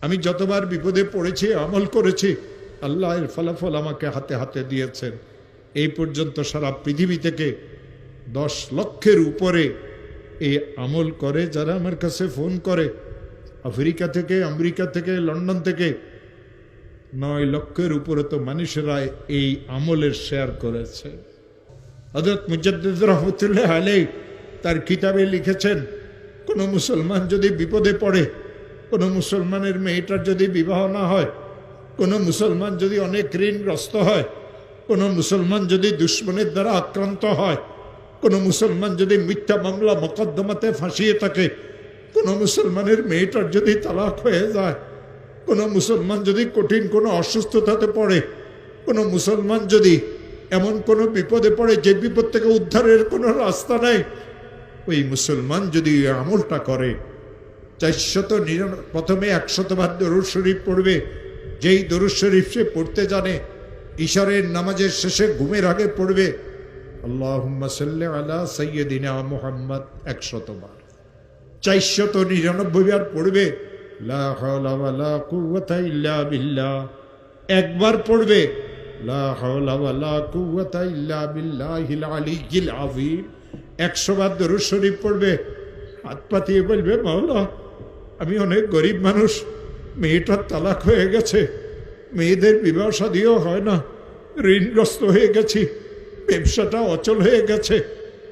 আমি যতবার বিপদে পড়েছি, আমল করেছি, আল্লাহ এর ফলাফল আমাকে হাতে হাতে দিয়েছেন। এই পর্যন্ত সারা পৃথিবী থেকে 10 লক্ষের উপরে এই আমল করে যারা আমার কাছে ফোন করে। আফ্রিকা থেকে, আমেরিকা থেকে, লন্ডন থেকে 9 লক্ষের উপরে তো মানুষেরা এই আমলের শেয়ার করেছে। হযরত মুজাদ্দিদ রহমতুল্লাহ আলাইহি তার কিতাবে লিখেছেন, কোনো মুসলমান যদি বিপদে পড়ে, কোনো মুসলমানের মেয়েটার যদি বিবাহ না হয়, কোনো মুসলমান যদি অনেক ঋণগ্রস্ত হয়, কোনো মুসলমান যদি দুশ্মনের দ্বারা আক্রান্ত হয়, কোনো মুসলমান যদি মিথ্যা মামলা মোকদ্দমাতে ফাঁসিয়ে থাকে, কোনো মুসলমানের মেয়েটার যদি তালাক হয়ে যায়, কোনো মুসলমান যদি কঠিন কোনো অসুস্থতাতে পড়ে, কোনো মুসলমান যদি এমন কোনো বিপদে পড়ে যে বিপদ থেকে উদ্ধারের কোনো রাস্তা নেই, ওই মুসলমান যদি আমলটা করে, 499 প্রথমে 100 বার দরুদ শরীফ পড়বে। যেই দরুদ শরীফ সে পড়তে জানে, ইশারের নামাজের শেষে ঘুমের আগে পড়বে আল্লাহুম্মা সাল্লি আলা সাইয়্যিদিনা মুহাম্মদ 100 বার। 499 বার পড়বে লা হাওলা ওয়ালা কুওয়াতা ইল্লা বিল্লাহ। একবার পড়বে লা হাওলা ওয়ালা কুওয়াতা ইল্লা বিল্লাহিল আলিয়্যিল আযীম। 100 বার দরুদ শরীফ পড়বে, হাত পাতিয়ে বলবে, মাওলা আমি অনেক গরিব মানুষ, মেয়েটার তালাক হয়ে গেছে, মেয়েদের বিবাহ শাদীও হয় না, ঋণগ্রস্ত হয়ে গেছি, ব্যবসাটা অচল হয়ে গেছে,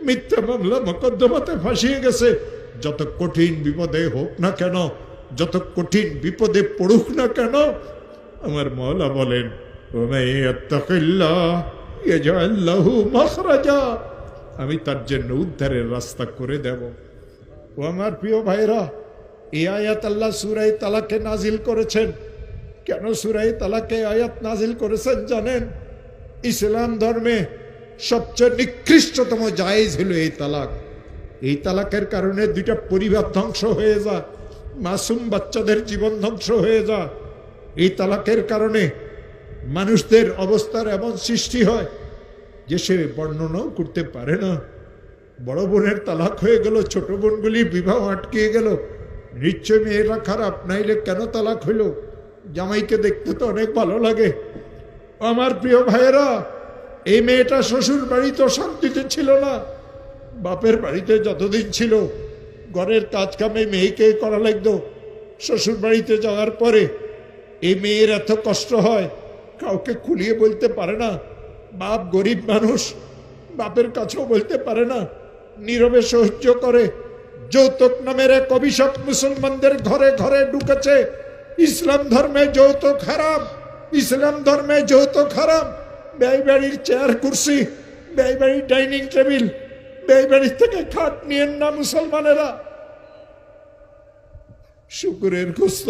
মিথ্যা মামলা মোকদ্দমাতে ফাঁসিয়ে গেছে। যত কঠিন বিপদে হোক না কেন, যত কঠিন বিপদে পড়ুক না কেন, আমার মওলা বলেন আমি তার জন্য উদ্ধারের রাস্তা করে দেব। ও আমার প্রিয় ভাইরা, এই আয়াত আল্লাহ সূরা তালাকে নাজিল করেছেন। কেন সূরা তালাকে আয়াত নাজিল করেছেন জানেন? ইসলাম ধর্মে সবচেয়ে নিকৃষ্টতম জায়েজ হলো এই তালাক। এই তালাকের কারণে 2টা পরিবার ধ্বংস হয়ে যায়, মাসুম বাচ্চাদের জীবন ধ্বংস হয়ে যায়। এই তালাকের কারণে মানুষদের অবস্থার এমন সৃষ্টি হয় যে সে বর্ণনাও করতে পারে না। বড় বোনের তালাক হয়ে গেল, ছোট বোনগুলি বিবাহ আটকিয়ে গেল। নিশ্চয় মেয়েরা খারাপ, নাইলে কেন তালাক হইল? জামাইকে দেখতে তো অনেক ভালো লাগে। আমার প্রিয় ভাইয়েরা, এই মেয়েটা শ্বশুর বাড়িতে শান্তিতে ছিল না, বাপের বাড়িতে যতদিন ছিল ঘরের কাজ কামে মেয়েকে করা লাগতো। শ্বশুর বাড়িতে যাওয়ার পরে এই মেয়ের এত কষ্ট হয়, কাউকে খুলিয়ে বলতে পারে না। বাপ গরিব মানুষ, বাপের কাছেও বলতে পারে না, নীরবে সহ্য করে। যৌতুক নামের এক অভিশাপ মুসলমানদের ঘরে ঘরে ঢুকেছে। ইসলাম ধর্মে যৌতুক হারাম, ইসলাম ধর্মে যৌতুক হারাম। ব্যয় বাড়ির চেয়ার কুর্সি, ব্যয় বাড়ির ডাইনিং টেবিল, ব্যয় বাড়ির থেকে খাট নিয়েন না মুসলমানেরা। শুকুরের গোস্ত,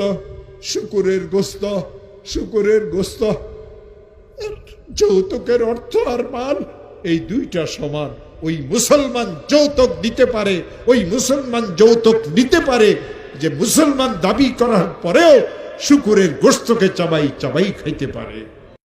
শুকুরের গোস্ত, শুকুরের গোস্ত। যৌতুকের অর্থ আর মাল এই 2টা সমান। ওই মুসলমান যৌতুক দিতে পারে, ওই মুসলমান যৌতুক নিতে পারে যে মুসলমান দাবি করার পরেও শুকুরের গোস্তকে চাবাই চাবাই খাইতে পারে।